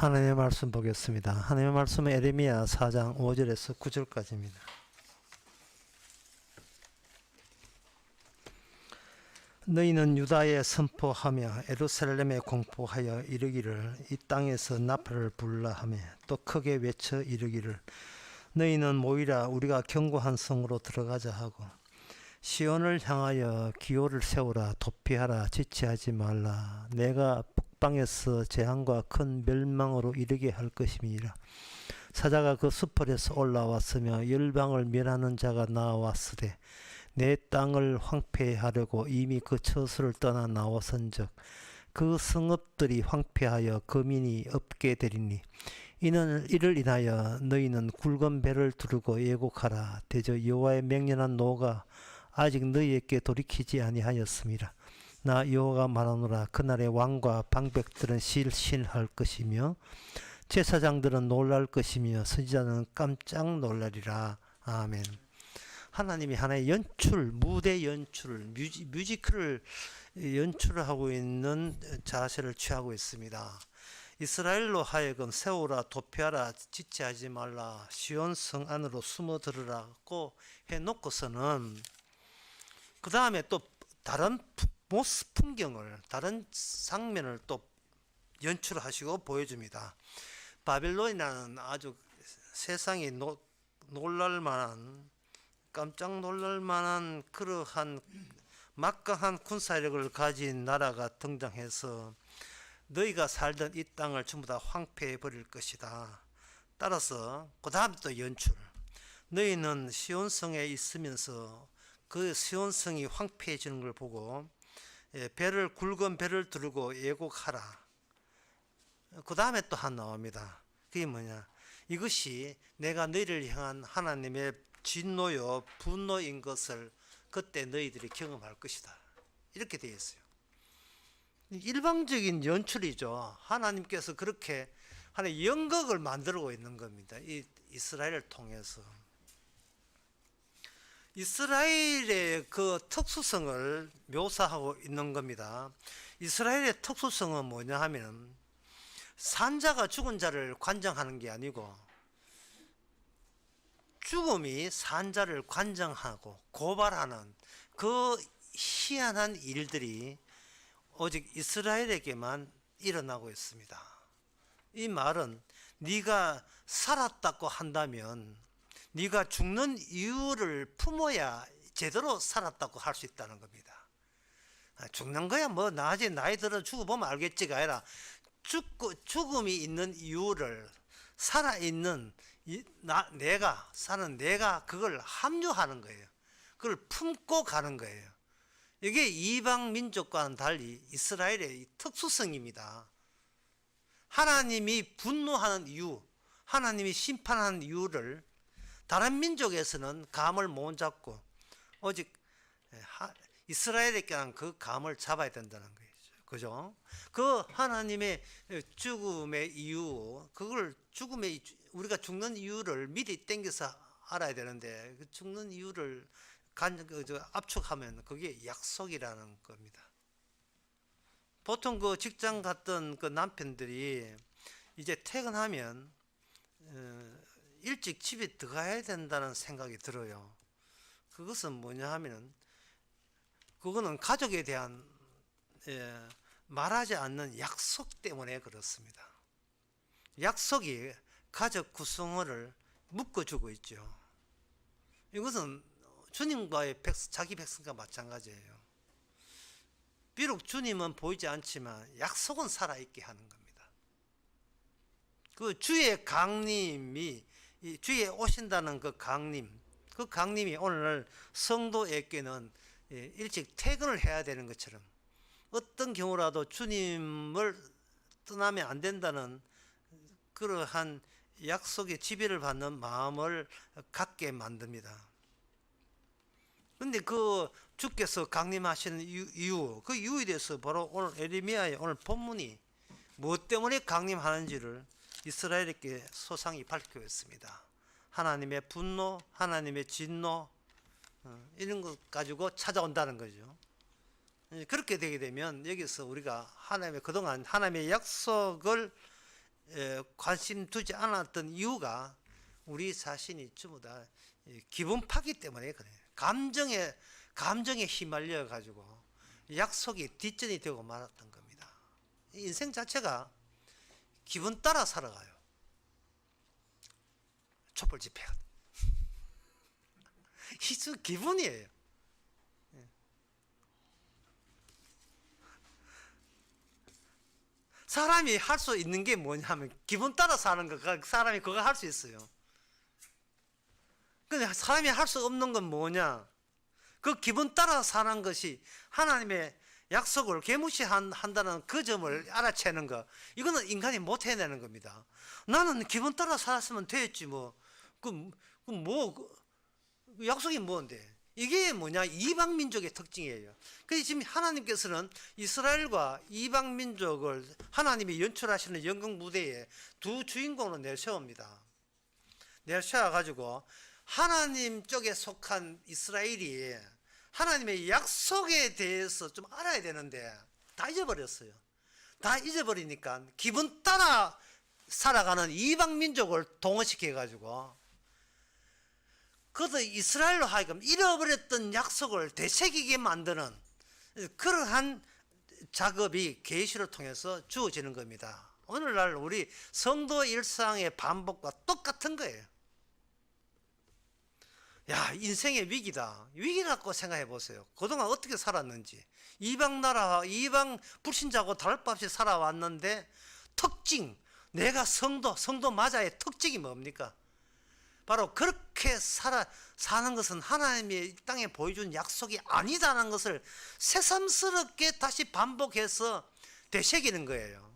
하나님의 말씀 보겠습니다. 하나님의 말씀은 에레미야 4장 5절에서 9절까지입니다. 너희는 유다에 선포하며 예루살렘에 공포하여 이르기를 이 땅에서 나팔을 불라 하며 또 크게 외쳐 이르기를 너희는 모이라 우리가 견고한 성으로 들어가자 하고 시온을 향하여 기호를 세우라 도피하라 지체하지 말라 내가 북방에서 재앙과 큰 멸망으로 이르게 할 것임이라. 사자가 그 수풀에서 올라왔으며 열방을 멸하는 자가 나왔으되 내 땅을 황폐하려고 이미 그 처소를 떠나 나와선즉 그 성읍들이 황폐하여 거민이 없게 되리니 이를 인하여 너희는 굵은 배를 두르고 예곡하라. 대저 여호와의 맹렬한 노가 아직 너희에게 돌이키지 아니하였음이라. 나 여호와가 말하노라. 그날의 왕과 방백들은 실신할 것이며 제사장들은 놀랄 것이며 선지자는 깜짝 놀라리라. 아멘. 하나님이 하나의 연출, 무대 연출, 뮤지컬을 연출하고 있는 자세를 취하고 있습니다. 이스라엘로 하여금 세우라 도피하라 지체하지 말라 시온 성 안으로 숨어들으라고 해놓고서는 그 다음에 또 다른 모습 풍경을 다른 장면을 또 연출하시고 보여줍니다. 바벨론이라는 아주 세상이 놀랄만한 깜짝 놀랄만한 그러한 막강한 군사력을 가진 나라가 등장해서 너희가 살던 이 땅을 전부 다 황폐해 버릴 것이다. 따라서 그 다음 또 연출. 너희는 시온성에 있으면서 그 시온성이 황폐해지는 걸 보고 굵은 배를 두르고 예곡하라. 그 다음에 또 하나 나옵니다. 그게 뭐냐? 이것이 내가 너희를 향한 하나님의 진노요 분노인 것을 그때 너희들이 경험할 것이다. 이렇게 되어 있어요. 일방적인 연출이죠. 하나님께서 그렇게 하나의 연극을 만들고 있는 겁니다. 이 이스라엘을 통해서. 이스라엘의 그 특수성을 묘사하고 있는 겁니다. 이스라엘의 특수성은 뭐냐 하면 산자가 죽은 자를 관장하는 게 아니고 죽음이 산자를 관장하고 고발하는 그 희한한 일들이 오직 이스라엘에게만 일어나고 있습니다. 이 말은 네가 살았다고 한다면 네가 죽는 이유를 품어야 제대로 살았다고 할 수 있다는 겁니다. 죽는 거야 뭐 나중에 나이 들어 죽어보면 알겠지가 아니라 죽음이 있는 이유를 살아있는 내가 사는 내가 그걸 합류하는 거예요. 그걸 품고 가는 거예요. 이게 이방 민족과는 달리 이스라엘의 특수성입니다. 하나님이 분노하는 이유, 하나님이 심판하는 이유를 다른 민족에서는 감을 못 잡고 오직 이스라엘에게는 그 감을 잡아야 된다는 거예요. 그죠? 그 하나님의 죽음의 이유, 그걸 우리가 죽는 이유를 미리 땡겨서 알아야 되는데 그 죽는 이유를 압축하면 그게 약속이라는 겁니다. 보통 그 직장 갔던 그 남편들이 이제 퇴근하면 일찍 집에 들어가야 된다는 생각이 들어요. 그것은 뭐냐 하면은 그거는 가족에 대한 말하지 않는 약속 때문에 그렇습니다. 약속이 가족 구성원을 묶어주고 있죠. 이것은 주님과의 자기 백성과 마찬가지예요. 비록 주님은 보이지 않지만 약속은 살아있게 하는 겁니다. 그 주의 강림이 주에 오신다는 그 강림이 오늘 성도에게는 일찍 퇴근을 해야 되는 것처럼 어떤 경우라도 주님을 떠나면 안 된다는 그러한 약속의 지배를 받는 마음을 갖게 만듭니다. 그런데 그 주께서 강림하시는 이유, 그 이유에 대해서 바로 오늘 에레미야의 오늘 본문이 무엇 때문에 강림하는지를 이스라엘에게 소상히 밝히고 있습니다. 하나님의 분노, 하나님의 진노 이런 것 가지고 찾아온다는 거죠. 그렇게 되게 되면 여기서 우리가 그동안 하나님의 약속을 관심 두지 않았던 이유가 우리 자신이 전부 다 기분 파기 때문에 그래요. 감정에 휘말려 가지고 약속이 뒷전이 되고 말았던 겁니다. 인생 자체가 기분 따라 살아가요. 촛불 집회가 이 기분이에요. 사람이 할 수 있는 게 뭐냐면 기분 따라 사는 거. 사람이 그거 할 수 있어요. 근데 사람이 할 수 없는 건 뭐냐? 그 기분 따라 사는 것이 하나님의 약속을 개무시한다는 그 점을 알아채는 거. 이거는 인간이 못 해내는 겁니다. 나는 기분 따라 살았으면 됐지 뭐. 약속이 뭔데? 이게 뭐냐? 이방 민족의 특징이에요. 그래서 지금 하나님께서는 이스라엘과 이방 민족을 하나님이 연출하시는 연극 무대에 두 주인공으로 내세웁니다. 내세워 가지고 하나님 쪽에 속한 이스라엘이 하나님의 약속에 대해서 좀 알아야 되는데 다 잊어버렸어요. 다 잊어버리니까 기분 따라 살아가는 이방 민족을 동원시켜 가지고 그것도 이스라엘로 하여금 잃어버렸던 약속을 되새기게 만드는 그러한 작업이 계시를 통해서 주어지는 겁니다. 오늘날 우리 성도 일상의 반복과 똑같은 거예요. 야, 인생의 위기다. 위기라고 생각해 보세요. 그동안 어떻게 살았는지. 이방 나라, 이방 불신자하고 다를 바 없이 살아왔는데 특징, 내가 성도 맞아의 특징이 뭡니까? 바로 그렇게 사는 것은 하나님이 이 땅에 보여준 약속이 아니다는 것을 새삼스럽게 다시 반복해서 되새기는 거예요.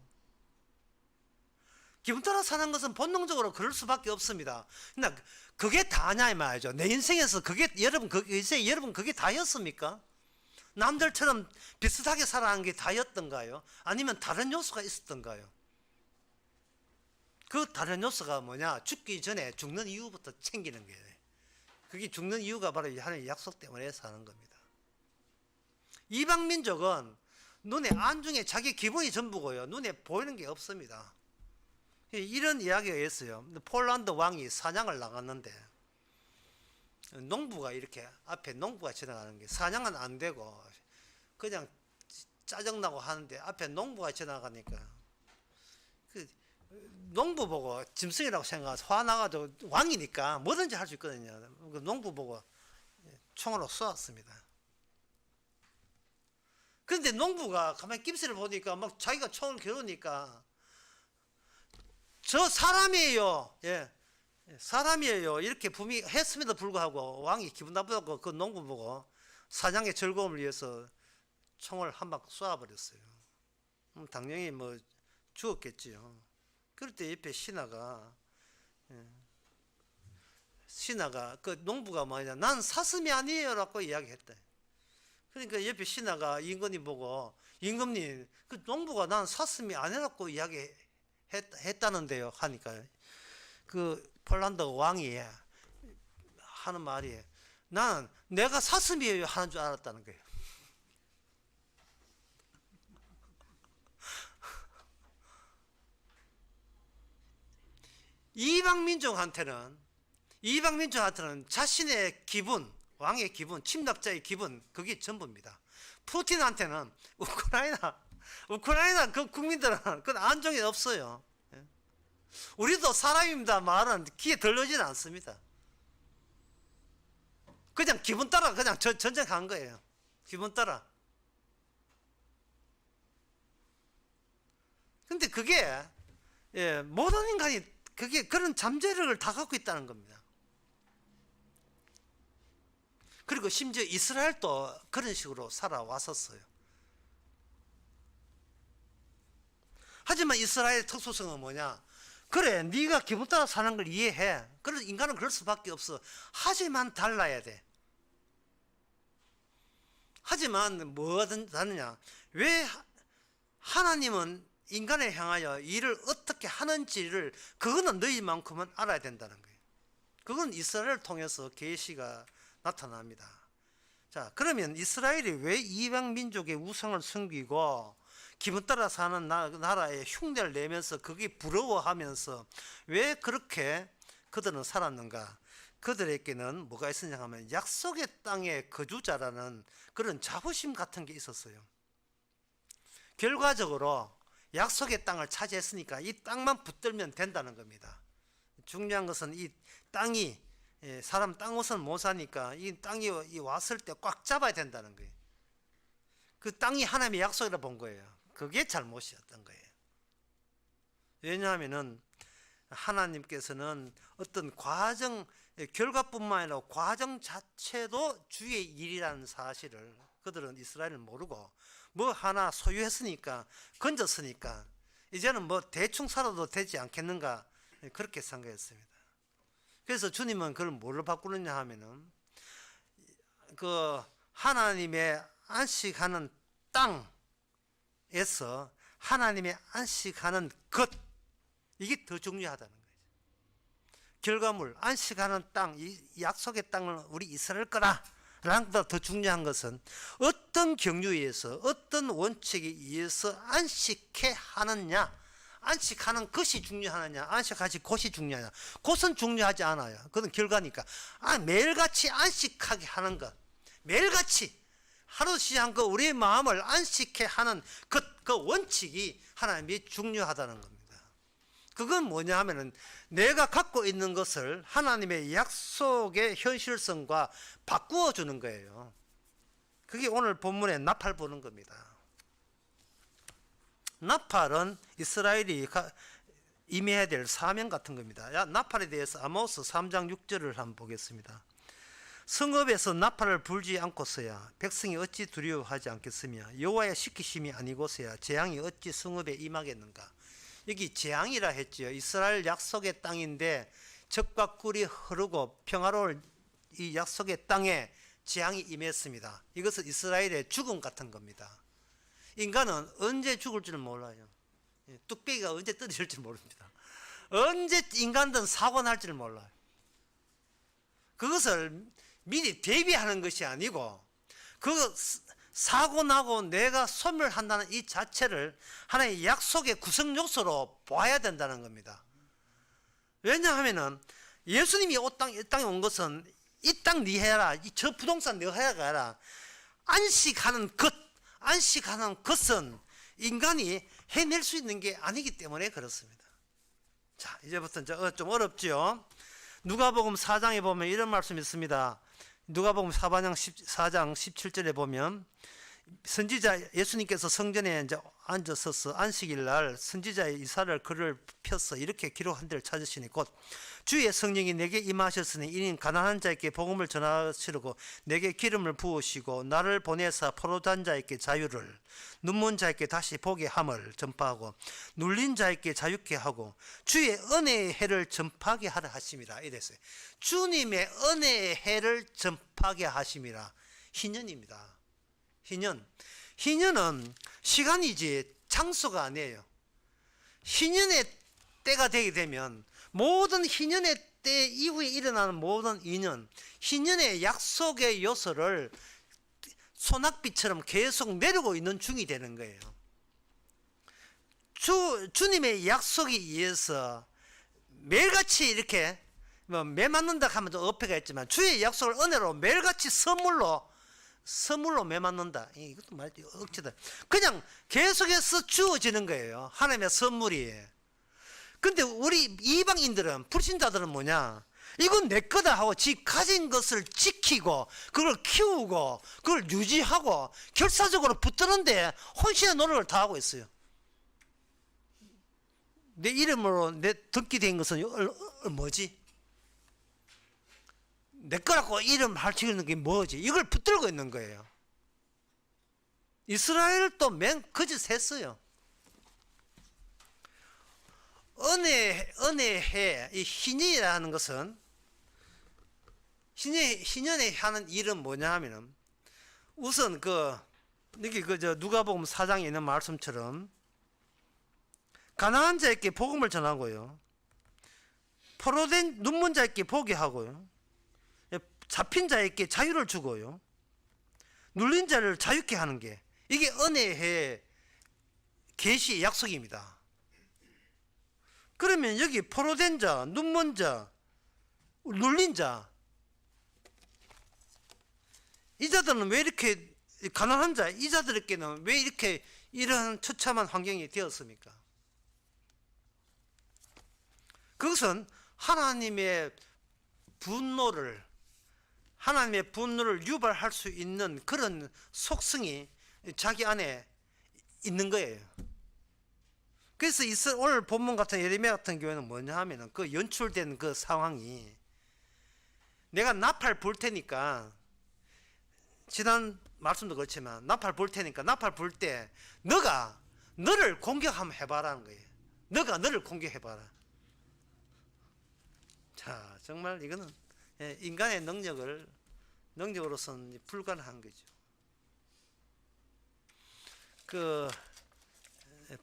기분 따라 사는 것은 본능적으로 그럴 수밖에 없습니다. 그러나 그게 다냐 이 말이죠. 내 인생에서 여러분 그게 다였습니까? 남들처럼 비슷하게 살아가는 게 다였던가요? 아니면 다른 요소가 있었던가요? 그 다른 요소가 뭐냐? 죽기 전에 죽는 이유부터 챙기는 거예요. 그게 죽는 이유가 바로 하나님의 약속 때문에 사는 겁니다. 이방 민족은 눈에 안중에 자기 기분이 전부고요. 눈에 보이는 게 없습니다. 이런 이야기가 있어요. 폴란드 왕이 사냥을 나갔는데 농부가 이렇게 앞에 농부가 지나가는 게 사냥은 안 되고 그냥 짜증나고 하는데 앞에 농부가 지나가니까 그 농부 보고 짐승이라고 생각해서 화나가지고 왕이니까 뭐든지 할 수 있거든요. 그 농부 보고 총으로 쏘았습니다. 그런데 농부가 가만히 깁스를 보니까 막 자기가 총을 겨누니까 저 사람이에요. 예. 사람이에요. 이렇게 분명히 했음에도 불구하고 왕이 기분 나쁘다고 그 농부 보고 사냥의 즐거움을 위해서 총을 한 방 쏘아버렸어요. 당연히 뭐 죽었겠지요. 그럴 때 옆에 신하가 그 농부가 뭐냐, 난 사슴이 아니에요라고 이야기했다. 그러니까 옆에 신하가 임금님 보고, 임금님 그 농부가 난 사슴이 아니라고 이야기했다는데요 하니까 그 폴란드 왕이 하는 말이 나는 내가 사슴이에요 하는 줄 알았다는 거예요. 이방 민족한테는 자신의 기분, 왕의 기분, 침략자의 기분, 그게 전부입니다. 푸틴한테는 우크라이나 그 국민들은 그건 안정이 없어요. 우리도 사람입니다 말은 귀에 들리지는 않습니다. 그냥 기분 따라 그냥 전쟁한 거예요. 기분 따라. 근데 그게 모든 인간이 그런 잠재력을 다 갖고 있다는 겁니다. 그리고 심지어 이스라엘도 그런 식으로 살아왔었어요. 하지만 이스라엘의 특수성은 뭐냐? 그래, 네가 기분 따라 사는 걸 이해해. 그래서 인간은 그럴 수밖에 없어. 하지만 달라야 돼. 하지만 뭐든 다르냐? 왜 하나님은 인간을 향하여 일을 어떻게 하는지를 그거는 너희만큼은 알아야 된다는 거예요. 그건 이스라엘을 통해서 계시가 나타납니다. 자, 그러면 이스라엘이 왜 이방 민족의 우상을 섬기고 기분 따라 사는 나라에 흉내를 내면서 그게 부러워하면서 왜 그렇게 그들은 살았는가? 그들에게는 뭐가 있었냐 하면 약속의 땅의 거주자라는 그런 자부심 같은 게 있었어요. 결과적으로 약속의 땅을 차지했으니까 이 땅만 붙들면 된다는 겁니다. 중요한 것은 이 땅이, 사람 땅 옷은 못 사니까 이 땅이 왔을 때 꽉 잡아야 된다는 거예요. 그 땅이 하나님의 약속이라 본 거예요. 그게 잘못이었던 거예요. 왜냐하면은 하나님께서는 어떤 과정, 결과뿐만 아니라 과정 자체도 주의 일이라는 사실을 그들은 이스라엘을 모르고 뭐 하나 소유했으니까, 건졌으니까 이제는 뭐 대충 살아도 되지 않겠는가, 그렇게 생각했습니다. 그래서 주님은 그걸 뭘로 바꾸느냐 하면은 그 하나님의 안식하는 땅에서 하나님의 안식하는 것, 이게 더 중요하다는 거예요. 결과물, 안식하는 땅, 이 약속의 땅을 우리 이스라엘 거라 라는 것보다 더 중요한 것은 어떤 경유에 의해서, 어떤 원칙에 의해서 안식해 하느냐, 안식하는 것이 중요하느냐, 안식하지 곳이 중요하냐. 곳은 중요하지 않아요. 그건 결과니까. 매일같이 안식하게 하는 것, 매일같이 하루 시한 거 우리의 마음을 안식해 하는 그 원칙이 하나님이 중요하다는 겁니다. 그건 뭐냐 하면은 내가 갖고 있는 것을 하나님의 약속의 현실성과 바꾸어 주는 거예요. 그게 오늘 본문의 나팔 보는 겁니다. 나팔은 이스라엘이 임해야 될 사명 같은 겁니다. 나팔에 대해서 아모스 3장 6절을 한번 보겠습니다. 성읍에서 나팔을 불지 않고서야 백성이 어찌 두려워하지 않겠으며 여호와의 시키심이 아니고서야 재앙이 어찌 성읍에 임하겠는가. 여기 재앙이라 했죠. 이스라엘 약속의 땅인데 적과 꿀이 흐르고 평화로울 이 약속의 땅에 재앙이 임했습니다. 이것은 이스라엘의 죽음 같은 겁니다. 인간은 언제 죽을 줄 몰라요. 뚝배기가 언제 떨어질 줄 모릅니다. 언제 인간들은 사고 날 줄 몰라요. 그것을 미리 대비하는 것이 아니고 그 사고 나고 내가 소멸한다는 이 자체를 하나의 약속의 구성 요소로 봐야 된다는 겁니다. 왜냐하면은 예수님이 이 땅에 온 것은 이 땅 네 해라, 저 부동산 너 해라, 안식하는 것, 안식하는 것은 인간이 해낼 수 있는 게 아니기 때문에 그렇습니다. 자, 이제부터 좀 어렵죠. 누가복음 4장에 보면 이런 말씀이 있습니다. 누가복음 4장 17절에 보면 선지자 예수님께서 성전에 이제 앉아서서 안식일 날 선지자의 이사를 글을 펴서 이렇게 기록한 데를 찾으시니 곧 주의 성령이 내게 임하셨으니 이는 가난한 자에게 복음을 전하시려고 내게 기름을 부으시고 나를 보내사 포로된 자에게 자유를, 눈먼 자에게 다시 보게 함을 전파하고 눌린 자에게 자유케 하고 주의 은혜의 해를 전파하게 하라 하심이라 이랬어요. 주님의 은혜의 해를 전파하게 하심이라. 희년입니다. 희년은 시간이지 장소가 아니에요. 희년의 때가 되게 되면 모든 희년의 때 이후에 일어나는 모든 인연, 희년의 약속의 요소를 소낙비처럼 계속 내려오고 있는 중이 되는 거예요. 주님의 약속에 의해서 매일같이 이렇게 매 맞는다 하면 또 어폐가 있지만 주의 약속을 은혜로 매일같이 선물로 매 맞는다. 이것도 말이 억지다. 그냥 계속해서 주어지는 거예요. 하나님의 선물이. 근데 우리 이방인들은, 불신자들은 뭐냐? 이건 내 거다 하고 지 가진 것을 지키고 그걸 키우고 그걸 유지하고 결사적으로 붙드는데 혼신의 노력을 다하고 있어요. 내 이름으로 내 등기된 것은 뭐지? 내 거라고 이름 할치는 게 뭐지? 이걸 붙들고 있는 거예요. 이스라엘도 맨 거짓 했어요. 은혜해, 이 희년이라는 것은, 희년에 하는 일은 뭐냐 하면은, 우선 여기 누가복음 4장에 있는 말씀처럼, 가난한 자에게 복음을 전하고요. 포로된 눈먼 자에게 보게 하고요. 잡힌 자에게 자유를 주고요. 눌린 자를 자유케 하는 게, 이게 은혜의 계시의 약속입니다. 그러면 여기 포로된 자, 눈먼 자, 눌린 자, 이 자들은 왜 이렇게 가난한 자, 이 자들에게는 왜 이렇게 이런 처참한 환경이 되었습니까? 그것은 하나님의 분노를 유발할 수 있는 그런 속성이 자기 안에 있는 거예요. 그래서 오늘 본문 같은 예레미야 같은 경우에는 뭐냐 하면은 그 연출된 그 상황이, 내가 나팔 불 테니까, 지난 말씀도 그렇지만 나팔 불 테니까 나팔 불 때 너가 너를 공격 한번 해봐라는 거예요. 너가 너를 공격해봐라. 자, 정말 이거는 인간의 능력으로서는 불가능한 거죠. 그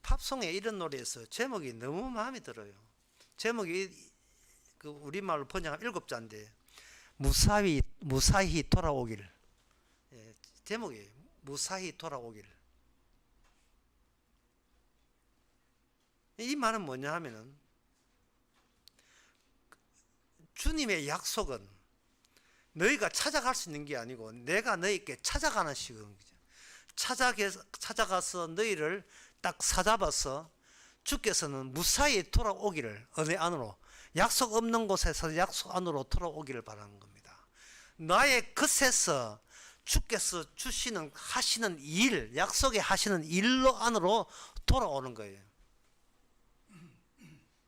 팝송에 이런 노래에서 제목이 너무 마음에 들어요. 제목이 그 우리말로 번역하면 7자인데 무사히 돌아오길. 제목이 무사히 돌아오길. 이 말은 뭐냐 하면은, 주님의 약속은 너희가 찾아갈 수 있는 게 아니고 내가 너희께 찾아가는 시간, 찾아가서 너희를 딱 사잡아서 주께서는 무사히 돌아오기를, 은혜 안으로, 약속 없는 곳에서 약속 안으로 돌아오기를 바라는 겁니다. 나의 것에서 주께서 하시는 일, 약속에 하시는 일로 안으로 돌아오는 거예요.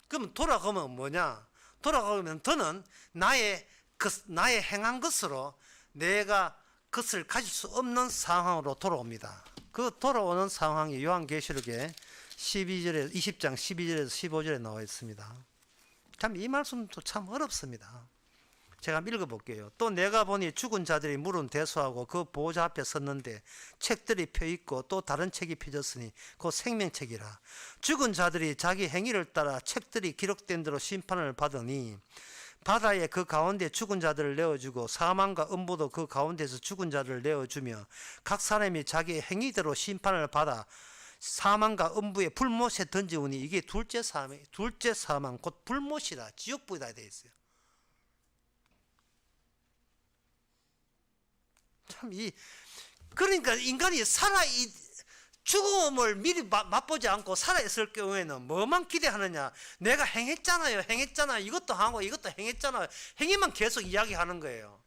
그럼 돌아가면 뭐냐? 돌아가면 더는 나의 행한 것으로 내가 것을 가질 수 없는 상황으로 돌아옵니다. 그 돌아오는 상황이 요한계시록에 20장 12절에서 15절에 나와 있습니다. 참 이 말씀도 참 어렵습니다. 제가 한번 읽어볼게요. 또 내가 보니 죽은 자들이 물은 대수하고 그 보호자 앞에 섰는데 책들이 펴있고 또 다른 책이 펴졌으니 그 생명책이라. 죽은 자들이 자기 행위를 따라 책들이 기록된 대로 심판을 받으니 바다에 그 가운데 죽은 자들을 내어주고 사망과 음부도 그 가운데서 죽은 자들을 내어주며 각 사람이 자기 행위대로 심판을 받아 사망과 음부에 불못에 던지우니, 이게 둘째 사망 곧 불못이라, 지옥불이라 되어 있어요. 그러니까 인간이 죽음을 미리 맛보지 않고 살아있을 경우에는 뭐만 기대하느냐? 내가 행했잖아요. 이것도 하고 이것도 행했잖아요. 행위만 계속 이야기하는 거예요.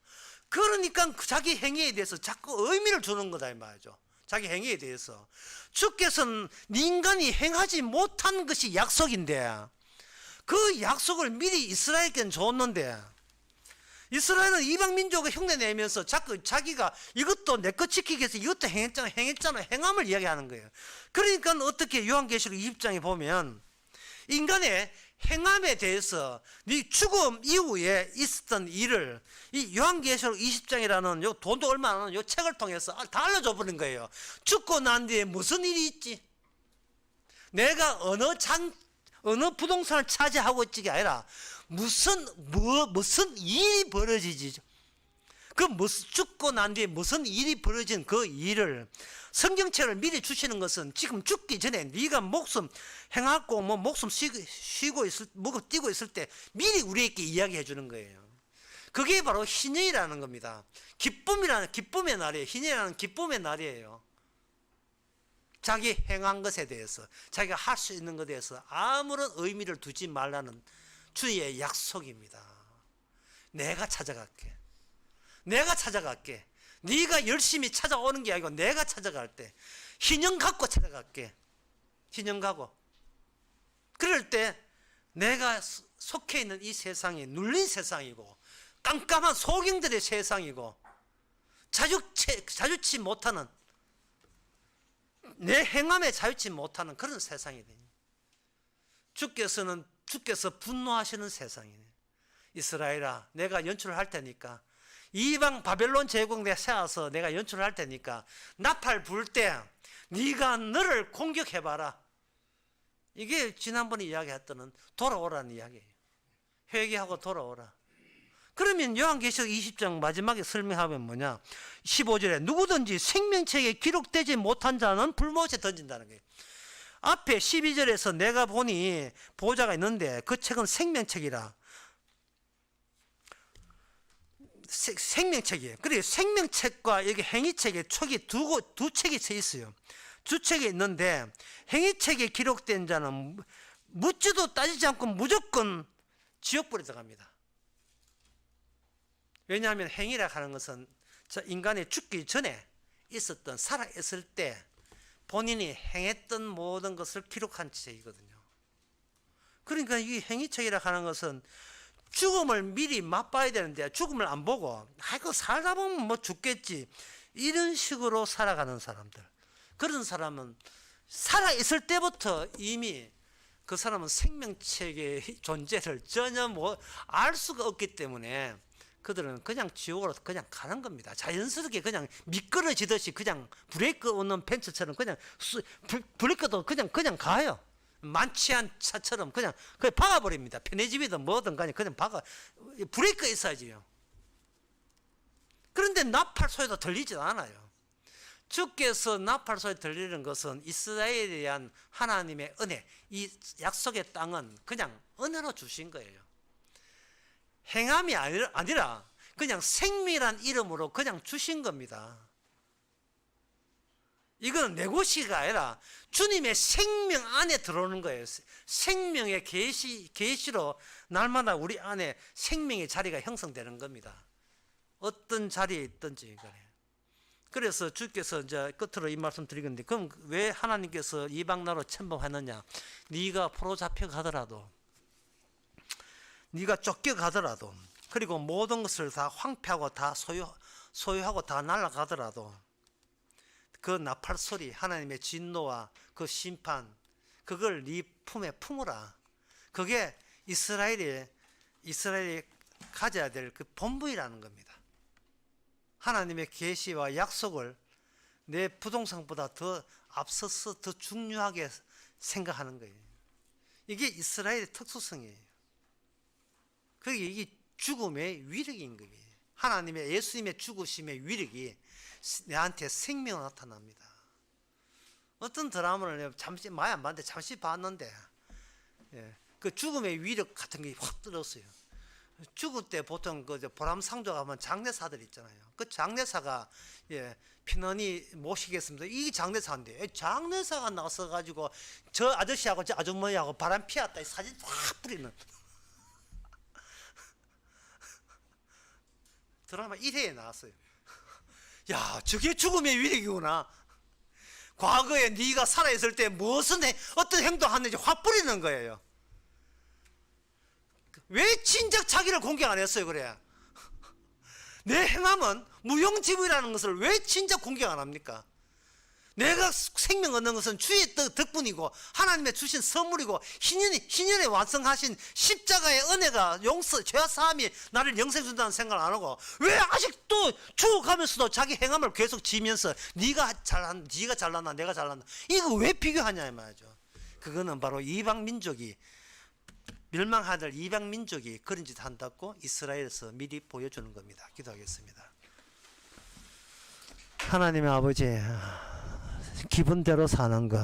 그러니까 자기 행위에 대해서 자꾸 의미를 주는 거다 이 말이죠. 자기 행위에 대해서. 주께서는 인간이 행하지 못한 것이 약속인데, 그 약속을 미리 이스라엘에게는 줬는데, 이스라엘은 이방 민족을 흉내내면서 자꾸 자기가 이것도 내 것 지키기 위해서 이것도 행했잖아 행함을 이야기하는 거예요. 그러니까 어떻게 요한계시록 20장에 보면 인간의 행함에 대해서 네 죽음 이후에 있었던 일을 이 요한계시록 20장이라는 요 돈도 얼마 안 하는 요 책을 통해서 다 알려줘 버린 거예요. 죽고 난 뒤에 무슨 일이 있지, 내가 어느 부동산을 차지하고 있지가 아니라 무슨 일이 벌어지지. 죽고 난 뒤에 무슨 일이 벌어진 그 일을 성경책을 미리 주시는 것은 지금 죽기 전에 네가 목숨 행하고 목숨 쉬고 뛰고 있을 때 미리 우리에게 이야기해 주는 거예요. 그게 바로 희년이라는 겁니다. 기쁨의 날이에요. 희년이라는 기쁨의 날이에요. 자기 행한 것에 대해서, 자기가 할 수 있는 것에 대해서 아무런 의미를 두지 말라는 주의 약속입니다. 내가 찾아갈게. 네가 열심히 찾아오는 게 아니고 내가 찾아갈 때 희년 갖고 찾아갈게. 희년 갖고. 그럴 때 내가 속해 있는 이 세상이 눌린 세상이고 깜깜한 소경들의 세상이고 자주치 못하는, 내 행함에 자유치 못하는 그런 세상이 되니, 주께서 분노하시는 세상이네. 이스라엘아, 내가 연출을 할 테니까, 이방 바벨론 제국에 세워서 내가 연출을 할 테니까 나팔 불 때 네가 너를 공격해봐라. 이게 지난번에 이야기했던 돌아오라는 이야기예요. 회개하고 돌아오라. 그러면 요한계시록 20장 마지막에 설명하면 뭐냐? 15절에 누구든지 생명책에 기록되지 못한 자는 불못에 던진다는 거예요. 앞에 12절에서 내가 보니 보호자가 있는데 그 책은 생명책이라. 생명책이에요. 그리고 생명책과 여기 행위책에 촉이 두 책이 서 있어요. 두 책이 있는데 행위책에 기록된 자는 묻지도 따지지 않고 무조건 지옥불에 들어갑니다. 왜냐하면 행위라 하는 것은 인간이 죽기 전에 있었던, 살아있을 때 본인이 행했던 모든 것을 기록한 책이거든요. 그러니까 이 행위책이라 하는 것은 죽음을 미리 맛봐야 되는데 죽음을 안 보고 아이고 살다 보면 뭐 죽겠지 이런 식으로 살아가는 사람들, 그런 사람은 살아있을 때부터 이미 그 사람은 생명책의 존재를 전혀 알 수가 없기 때문에 그들은 그냥 지옥으로 그냥 가는 겁니다. 자연스럽게 그냥 미끄러지듯이 그냥 브레이크 없는 벤츠처럼 그냥 브레이크도 그냥 가요. 많지 않은 차처럼 그냥 박아버립니다. 편의집이든 뭐든 간에 그냥 브레이크가 있어야지요. 그런데 나팔 소리도 들리지 않아요. 주께서 나팔 소리 들리는 것은 이스라엘에 대한 하나님의 은혜, 이 약속의 땅은 그냥 은혜로 주신 거예요. 행함이 아니라 그냥 생명이란 이름으로 그냥 주신 겁니다. 이건 내 것이가 아니라 주님의 생명 안에 들어오는 거예요. 생명의 계시로 날마다 우리 안에 생명의 자리가 형성되는 겁니다. 어떤 자리에 있든지 간에. 그래서 주께서 이제 끝으로 이 말씀 드리겠는데, 그럼 왜 하나님께서 이방 나라로 침범하느냐? 네가 포로 잡혀가더라도, 네가 쫓겨가더라도, 그리고 모든 것을 다 황폐하고 다 소유하고 다 날아가더라도 그 나팔 소리, 하나님의 진노와 그 심판, 그걸 네 품에 품으라. 그게 이스라엘이 가져야 될 그 본분이라는 겁니다. 하나님의 계시와 약속을 내 부동산보다 더 앞서서 더 중요하게 생각하는 거예요. 이게 이스라엘의 특수성이에요. 그게 이게 죽음의 위력인 거예요. 하나님의 예수님의 죽으심의 위력이 내한테 생명으로 나타납니다. 어떤 드라마를 잠시 많이 안 봤는데 잠시 봤는데, 그 죽음의 위력 같은 게 확 들었어요. 죽을 때 보통 그 보람상조 가면 장례사들 있잖아요. 그 장례사가 피너니 모시겠습니다. 이 장례사인데 장례사가 나서 가지고 저 아저씨하고 저 아주머니하고 바람 피웠다 사진 확 뿌리는 드라마 1회에 나왔어요. 야, 저게 죽음의 위력이구나. 과거에 네가 살아있을 때 무슨 어떤 행동하는지 확 뿌리는 거예요. 왜 진작 자기를 공개 안 했어요? 그래. 내 행함은 무용지물이라는 것을 왜 진작 공개 안 합니까? 내가 생명 얻는 것은 주의 덕분이고 하나님의 주신 선물이고 희년에 완성하신 십자가의 은혜가 죄와 사함이 나를 영생 준다는 생각을 안 하고 왜 아직도 죽어가면서도 자기 행함을 계속 지면서 네가 잘났나 내가 잘났나 이거 왜 비교하냐 이 말이죠. 그거는 바로 이방 민족이 멸망하는 이방 민족이 그런 짓 한다고 이스라엘에서 미리 보여주는 겁니다. 기도하겠습니다. 하나님의 아버지, 기분대로 사는 거,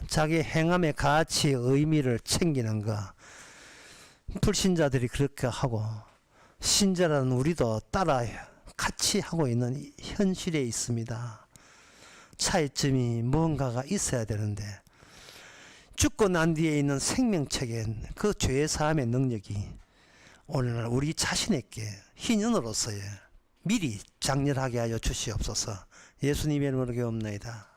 자기 행함의 가치, 의미를 챙기는 거, 불신자들이 그렇게 하고 신자라는 우리도 따라 같이 하고 있는 현실에 있습니다. 차이점이 뭔가가 있어야 되는데 죽고 난 뒤에 있는 생명책엔 그 죄의 사함의 능력이 오늘날 우리 자신에게 희년으로서의 미리 장렬하게 하여 주시옵소서. 예수님의 이름으로 기도합니다.